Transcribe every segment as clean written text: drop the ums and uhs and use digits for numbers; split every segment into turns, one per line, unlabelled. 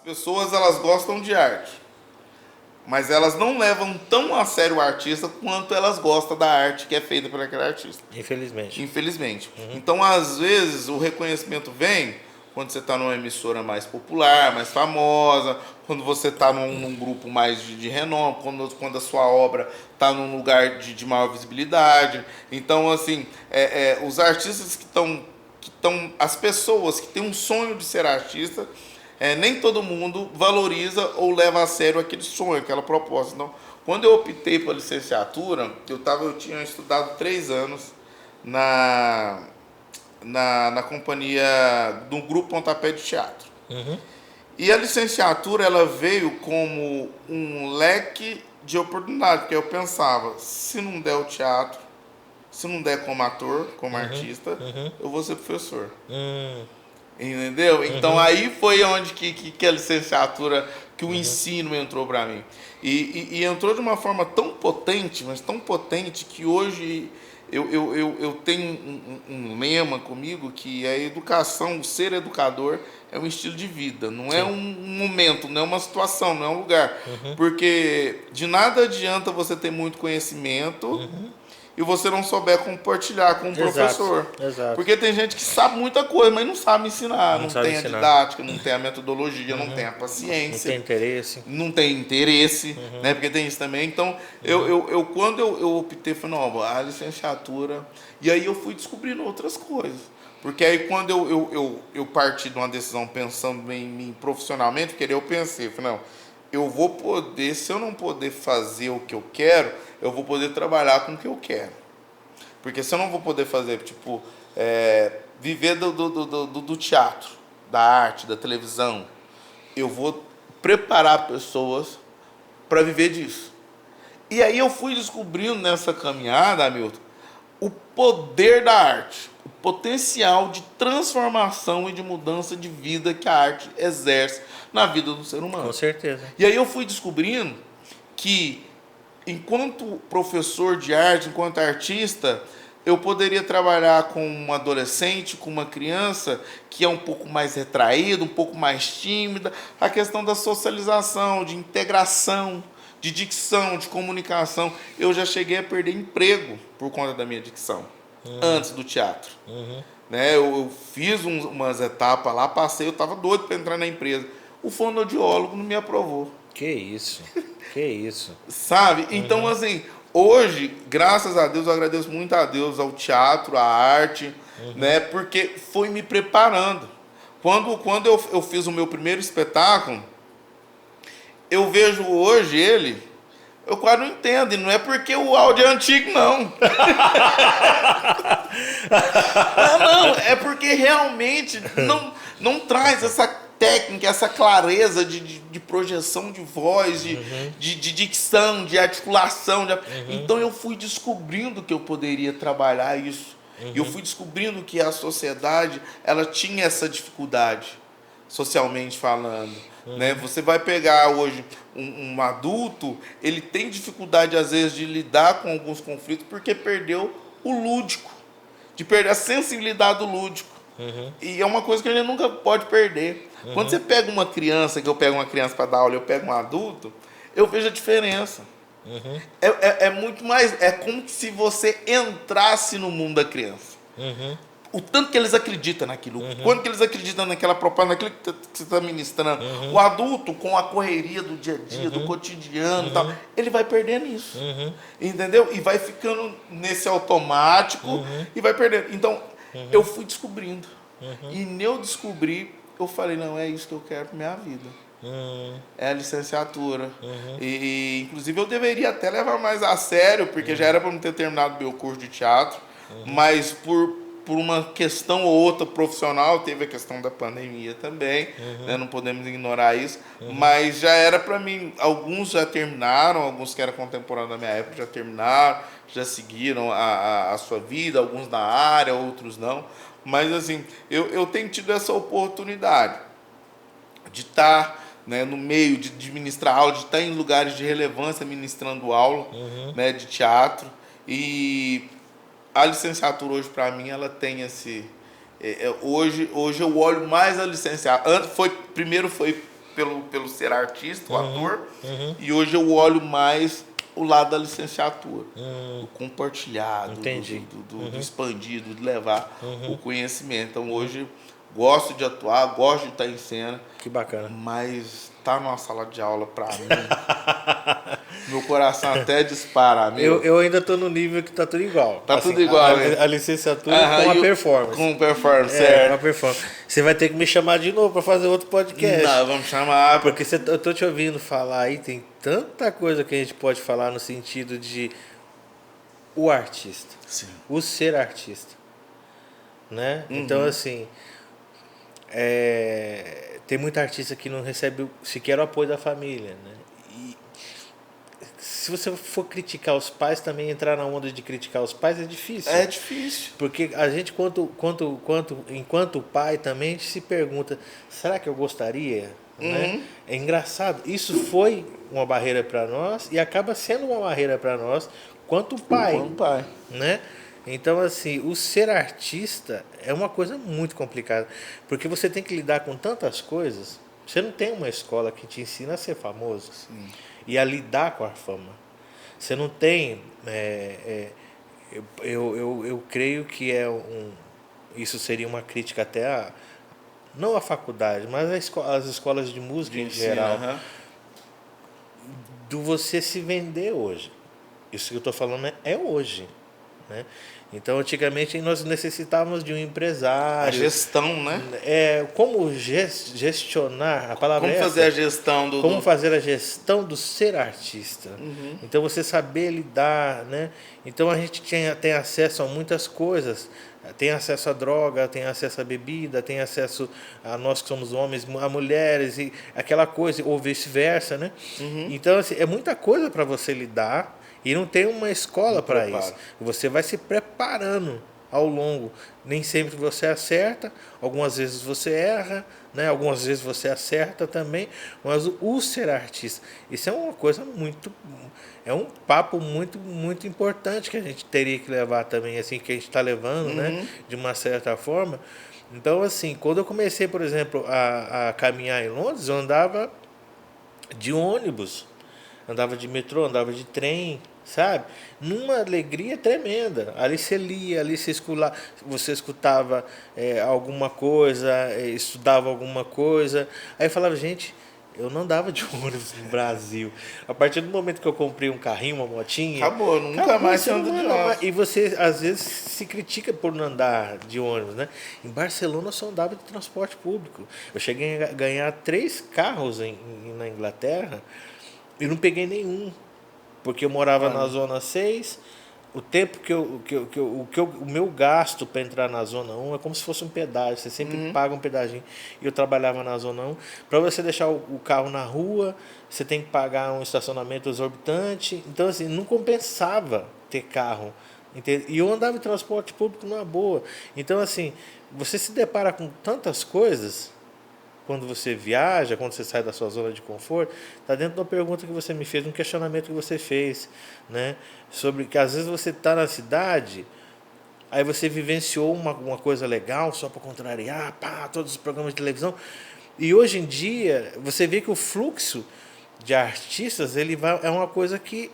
pessoas elas gostam de arte, mas elas não levam tão a sério o artista quanto elas gostam da arte que é feita por aquele artista.
Infelizmente.
Infelizmente. Então, às vezes, o reconhecimento vem quando você está numa emissora mais popular, mais famosa, quando você está num grupo mais de renome, quando a sua obra está num lugar de maior visibilidade. Então, assim, os artistas que estão, as pessoas que têm um sonho de ser artista, nem todo mundo valoriza ou leva a sério aquele sonho, aquela proposta. Então, quando eu optei pela licenciatura, eu tinha estudado 3 anos na companhia do Grupo Pontapé de Teatro. E a licenciatura ela veio como um leque de oportunidade, porque eu pensava, se não der o teatro, se não der como ator, como artista, eu vou ser professor. Entendeu? Então aí foi onde que a licenciatura, que o ensino entrou para mim. E entrou de uma forma tão potente, mas tão potente, que hoje eu tenho um lema comigo, que a educação, o ser educador, é um estilo de vida, não é um momento, não é uma situação, não é um lugar. Porque de nada adianta você ter muito conhecimento e você não souber compartilhar com o professor.
Exato.
Porque tem gente que sabe muita coisa, mas não sabe ensinar, não
sabe
tem
ensinar.
a didática, não tem a metodologia, não tem a
Não
paciência.
tem interesse.
Não tem interesse, né? Porque tem isso também. Então, quando eu optei, falei, não, a licenciatura... E aí eu fui descobrindo outras coisas. Porque aí quando eu parti de uma decisão pensando em mim profissionalmente, porque eu pensei, falei, não, eu vou poder, se eu não poder fazer o que eu quero, eu vou poder trabalhar com o que eu quero. Porque se eu não vou poder fazer, tipo, viver do teatro, da arte, da televisão, eu vou preparar pessoas para viver disso. E aí eu fui descobrindo nessa caminhada, Hamilton, o poder da arte, o potencial de transformação e de mudança de vida que a arte exerce na vida do ser humano.
Com certeza.
E aí eu fui descobrindo que, enquanto professor de arte, enquanto artista, eu poderia trabalhar com um adolescente, com uma criança que é um pouco mais retraída, um pouco mais tímida, a questão da socialização, de integração, de dicção, de comunicação. Eu já cheguei a perder emprego por conta da minha dicção, antes do teatro. Né? Eu fiz umas etapas lá, passei, eu estava doido para entrar na empresa. O fonoaudiólogo não me aprovou.
Que isso, que isso.
Sabe? Então, assim, hoje, graças a Deus, eu agradeço muito a Deus, ao teatro, à arte, né? Porque foi me preparando. Quando eu fiz o meu primeiro espetáculo, eu vejo hoje ele, eu quase não entendo, e não é porque o áudio é antigo, não. Não, é porque realmente não traz essa técnica, essa clareza de projeção de voz, de dicção, de articulação. Então eu fui descobrindo que eu poderia trabalhar isso. E eu fui descobrindo que a sociedade ela tinha essa dificuldade, socialmente falando. Né? Você vai pegar hoje um adulto, ele tem dificuldade às vezes de lidar com alguns conflitos porque perdeu o lúdico, de perder a sensibilidade do lúdico. E é uma coisa que a gente nunca pode perder. Quando você pega uma criança, que eu pego uma criança para dar aula, eu pego um adulto, eu vejo a diferença. É muito mais, é como se você entrasse no mundo da criança. O tanto que eles acreditam naquilo, o quanto que eles acreditam naquela proposta, naquilo que você está ministrando. O adulto, com a correria do dia a dia, do cotidiano e tal, ele vai perdendo isso. Entendeu? E vai ficando nesse automático e vai perdendo. Então, eu fui descobrindo. E eu descobri, eu falei, não, é isso que eu quero para minha vida. É a licenciatura. E inclusive, eu deveria até levar mais a sério, porque já era para não ter terminado meu curso de teatro, mas por uma questão ou outra profissional, teve a questão da pandemia também, né? Não podemos ignorar isso, mas já era para mim, alguns já terminaram, alguns que eram contemporâneos da minha época já terminaram, já seguiram a sua vida, alguns na área, outros não, mas assim, eu tenho tido essa oportunidade de estar, né, no meio, de ministrar aula, de estar em lugares de relevância ministrando aula, né, de teatro. E a licenciatura hoje, para mim, ela tem esse... hoje eu olho mais a licenciatura. Primeiro foi pelo ser artista, o ator, e hoje eu olho mais o lado da licenciatura, do compartilhado,
Entendi.
do expandido, de levar o conhecimento. Então hoje gosto de atuar, gosto de estar em cena,
Que bacana.
mas tá numa sala de aula pra mim, meu coração até dispara, meu.
Eu ainda tô no nível que tá tudo igual.
Tá tudo igual, né?
A licenciatura
Aham,
com a
e o-
performance.
Com performance,
É,
certo.
com a performance. Você vai ter que me chamar de novo pra fazer outro podcast.
Não, vamos chamar.
Porque eu tô te ouvindo falar aí, tem tanta coisa que a gente pode falar no sentido de o artista,
Sim.
o ser artista, né? Então, assim, tem muita artista que não recebe sequer o apoio da família, né? E se você for criticar os pais, também entrar na onda de criticar os pais é difícil.
É difícil.
Porque a gente, enquanto pai, também a gente se pergunta, será que eu gostaria? Né? É engraçado. Isso foi uma barreira para nós e acaba sendo uma barreira para nós quanto pai.
Quanto pai.
Né? Então, assim, o ser artista é uma coisa muito complicada. Porque você tem que lidar com tantas coisas. Você não tem uma escola que te ensina a ser famoso.
Sim.
E a lidar com a fama. Você não tem... eu creio que isso seria uma crítica até não à faculdade, mas às escolas de música em geral, do você se vender hoje. Isso que eu estou falando é hoje. Né? Então, antigamente, nós necessitávamos de um empresário.
A gestão, né?
Como gestionar, a palavra
Como
é
fazer
essa.
a gestão do...
Como fazer a gestão do ser artista. Então, você saber lidar, né? Então, a gente tem acesso a muitas coisas. Tem acesso à droga, tem acesso à bebida, tem acesso a nós que somos homens, a mulheres, e aquela coisa, ou vice-versa, né? Então, assim, é muita coisa para você lidar e não tem uma escola para isso. Você vai se preparando ao longo. Nem sempre você acerta, algumas vezes você erra, né? Algumas vezes você acerta também, mas o ser artista, isso é uma coisa muito... É um papo muito, muito importante que a gente teria que levar também, assim, que a gente está levando, né? De uma certa forma. Então, assim, quando eu comecei, por exemplo, a caminhar em Londres, eu andava de ônibus, andava de metrô, andava de trem, sabe? Numa alegria tremenda. Ali você lia, ali você escutava alguma coisa, estudava alguma coisa. Aí eu falava, gente, eu não andava de ônibus no Brasil. A partir do momento que eu comprei um carrinho, uma motinha...
Acabou, nunca mais você anda de novo.
E você, às vezes, se critica por não andar de ônibus, né? Em Barcelona, eu só andava de transporte público. Eu cheguei a ganhar 3 carros na Inglaterra e não peguei nenhum. Porque eu morava na Zona 6... O tempo o meu gasto para entrar na Zona 1 é como se fosse um pedágio. Você sempre paga um pedaginho. E eu trabalhava na Zona 1. Para você deixar o carro na rua, você tem que pagar um estacionamento exorbitante. Então, assim, não compensava ter carro. Entende? E eu andava em transporte público numa boa. Então, assim, você se depara com tantas coisas... Quando você viaja, quando você sai da sua zona de conforto, está dentro de uma pergunta que você me fez, um questionamento que você fez, né? Sobre que às vezes você está na cidade, aí você vivenciou uma coisa legal só para contrariar, todos os programas de televisão. E hoje em dia, você vê que o fluxo de artistas é uma coisa que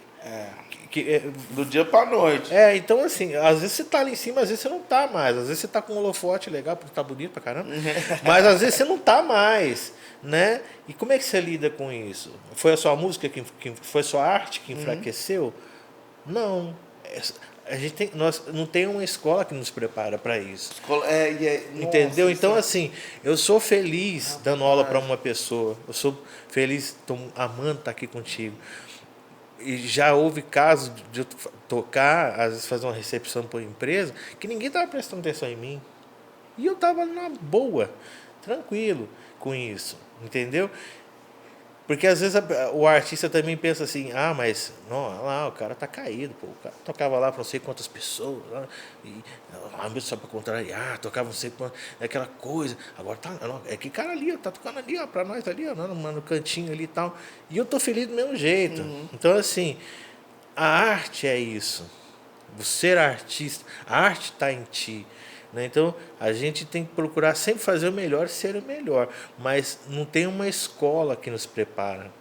do dia para noite.
Então assim, às vezes você tá ali em cima, às vezes você não tá mais. Às vezes você tá com um holofote legal, porque tá bonito pra caramba. Mas às vezes você não tá mais, né? E como é que você lida com isso? Foi a sua música, foi a sua arte que enfraqueceu? Não. Nós não tem uma escola que nos prepara para isso. Entendeu?
Nossa,
então, assim, eu sou feliz dando aula para uma pessoa. Eu sou feliz amando estar aqui contigo. E já houve casos de eu tocar, às vezes fazer uma recepção para uma empresa, que ninguém estava prestando atenção em mim. E eu estava na boa, tranquilo com isso, entendeu? Porque às vezes o artista também pensa assim, mas não, lá o cara tá caído, pô, o cara tocava lá para não sei quantas pessoas, mesmo só para contrariar, tocava não sei quantas, aquela coisa, agora tá, que cara ali, ó, tá tocando ali, ó, para nós ali, ó, no cantinho ali e tal, e eu tô feliz do mesmo jeito. Então assim, a arte é isso, o ser artista, a arte está em ti, né? Então, a gente tem que procurar sempre fazer o melhor e ser o melhor. Mas não tem uma escola que nos prepara.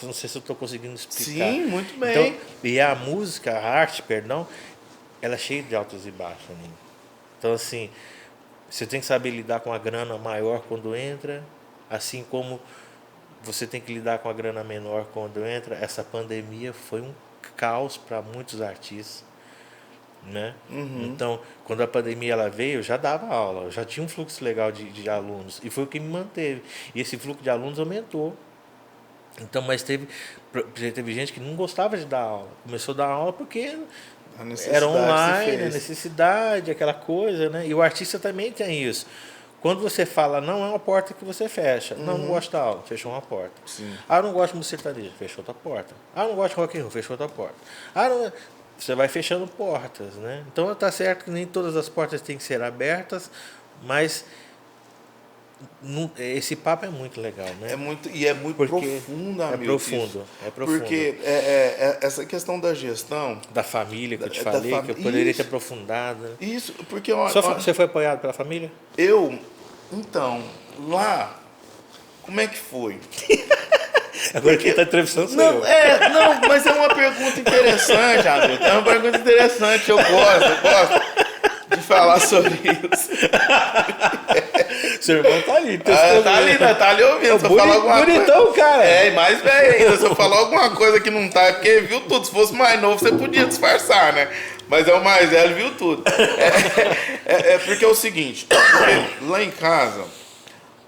Não sei se eu estou conseguindo explicar.
Sim, muito bem.
Então, e a música, a arte, perdão, ela é cheia de altos e baixos. Né? Então, assim, você tem que saber lidar com a grana maior quando entra, assim como você tem que lidar com a grana menor quando entra. Essa pandemia foi um caos para muitos artistas, né? Então, quando a pandemia ela veio, eu já dava aula, eu já tinha um fluxo legal de alunos, e foi o que me manteve. E esse fluxo de alunos aumentou. Então, mas teve gente que não gostava de dar aula. Começou a dar aula porque era online, a necessidade, aquela coisa, né? E o artista também tem isso. Quando você fala, não é uma porta que você fecha. Não gosto da aula, fechou uma porta.
Sim.
Ah, não gosto de música sertaneja, fechou outra porta. Ah, não gosto de rock and roll, fechou outra porta. Ah, não... Você vai fechando portas, né? Então tá certo que nem todas as portas têm que ser abertas, mas esse papo é muito legal, né?
É muito profundo, amigo.
É profundo.
Porque essa questão da gestão...
Da família que eu te falei, que eu poderia ter aprofundado. Né?
Isso, porque...
Você foi apoiado pela família?
Então, lá, como é que foi?
Agora quem está entrevistando sou eu.
Não, mas é uma pergunta interessante, amigo. É uma pergunta interessante, eu gosto de falar sobre isso.
Seu irmão tá ali.
Tá ali ouvindo. Se eu falar alguma
bonitão,
coisa,
cara.
E mais bem ainda. Se eu falar alguma coisa que não tá, é porque viu tudo. Se fosse mais novo, você podia disfarçar, né? Mas é o mais velho, viu tudo. Porque é o seguinte, porque lá em casa,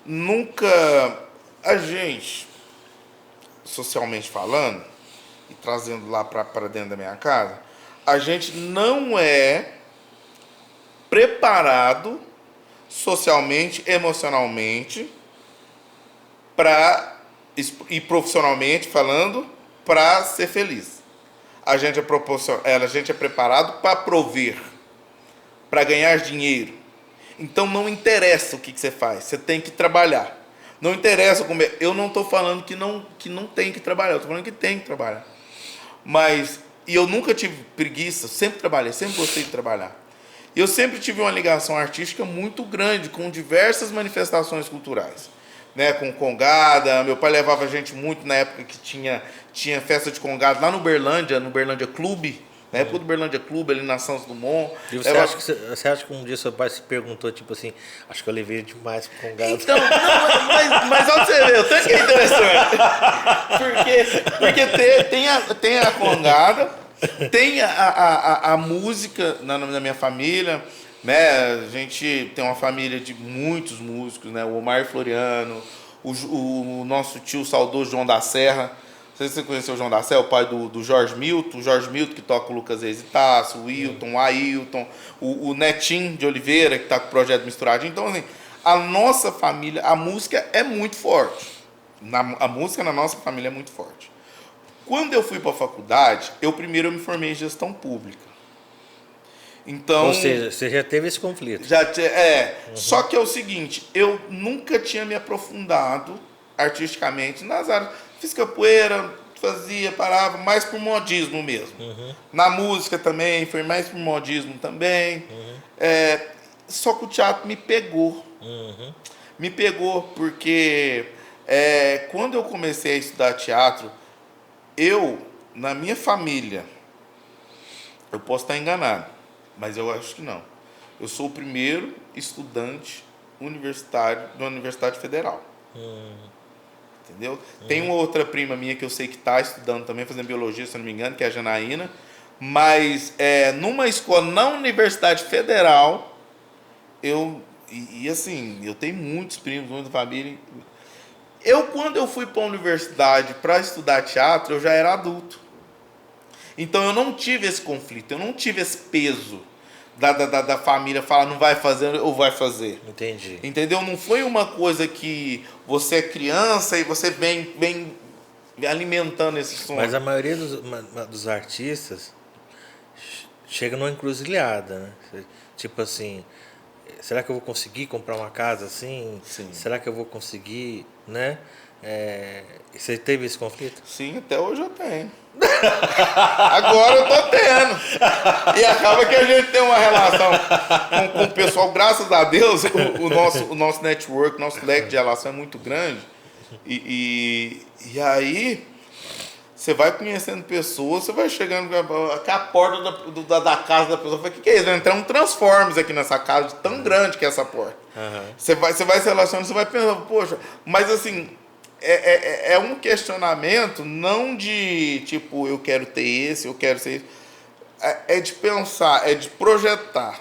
nunca a gente, socialmente falando, e trazendo lá para dentro da minha casa, a gente não é preparado socialmente, emocionalmente, e profissionalmente falando, para ser feliz. A gente é preparado para prover, para ganhar dinheiro. Então não interessa o que você faz, você tem que trabalhar. Não interessa como eu não estou falando que não tem que trabalhar, eu estou falando que tem que trabalhar. E eu nunca tive preguiça, sempre trabalhei, sempre gostei de trabalhar. E eu sempre tive uma ligação artística muito grande com diversas manifestações culturais, né? Com congada, meu pai levava a gente muito na época que tinha festa de congada lá no Uberlândia Clube, na época do Uberlândia Clube, ali na Santos Dumont.
E você acha que um dia seu pai se perguntou, tipo assim, acho que eu levei demais pro congado?
Então, mas olha você ver, o tanto que é interessante. Porque tem a congada, tem a música na minha família, né? A gente tem uma família de muitos músicos, né? O Omar Floriano, o nosso tio saudoso João da Serra. Não sei se você conheceu o João da Serra, o pai do Jorge Milton. O Jorge Milton que toca o Lucas Reis e Tasso, o Wilton, o Ailton, o Netinho de Oliveira, que está com o projeto Misturadinho. Então, assim, a nossa família, a música é muito forte. A música na nossa família é muito forte. Quando eu fui para a faculdade, eu me formei em gestão pública. Então,
ou seja, você já teve esse conflito.
Só que é o seguinte, eu nunca tinha me aprofundado artisticamente nas áreas. Fiz capoeira, parava, mais por modismo mesmo. Na música também, foi mais por modismo também. Só que o teatro me pegou. Me pegou porque quando eu comecei a estudar teatro, na minha família, eu posso estar enganado, mas eu acho que não. Eu sou o primeiro estudante universitário da Universidade Federal. Entendeu? Tem uma outra prima minha que eu sei que está estudando também, fazendo biologia, se eu não me engano, que é a Janaína. Mas numa escola na Universidade Federal, assim, eu tenho muitos primos, muita família. Quando eu fui para a universidade para estudar teatro, eu já era adulto. Então eu não tive esse conflito, eu não tive esse peso da família falar não vai fazer ou vai fazer.
Entendi.
Entendeu? Não foi uma coisa que você é criança e você vem alimentando esse sonho.
Mas a maioria dos artistas chega numa encruzilhada, né? Tipo assim, será que eu vou conseguir comprar uma casa assim?
Sim.
Será que eu vou conseguir, né? Você teve esse conflito?
Sim, até hoje eu tenho. Agora eu tô tendo. E acaba que a gente tem uma relação com o pessoal, graças a Deus, o nosso network, nosso leque de relação é muito grande. E aí, você vai conhecendo pessoas, você vai chegando aqui à porta da casa da pessoa, fala, o que é isso? Vai entrar um Transformers aqui nessa casa, de tão grande que é essa porta. Você vai se relacionando, você vai pensando, poxa, mas assim, é um questionamento não de, tipo, eu quero ter esse, eu quero ser isso. É de pensar, é de projetar.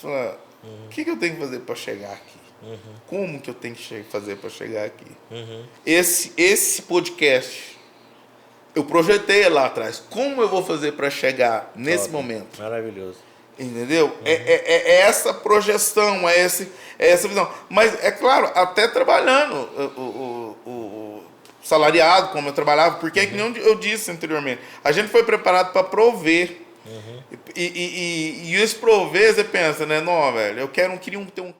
O que eu tenho que fazer para chegar aqui? Como que eu tenho que fazer para chegar aqui? Esse podcast, eu projetei lá atrás. Como eu vou fazer para chegar nesse momento?
Maravilhoso.
Entendeu? É essa projeção, é essa visão. Mas, é claro, até trabalhando o salariado, como eu trabalhava, porque é que nem eu disse anteriormente, a gente foi preparado para prover. E esse prover, você pensa, né? Não, velho, queria ter um carro.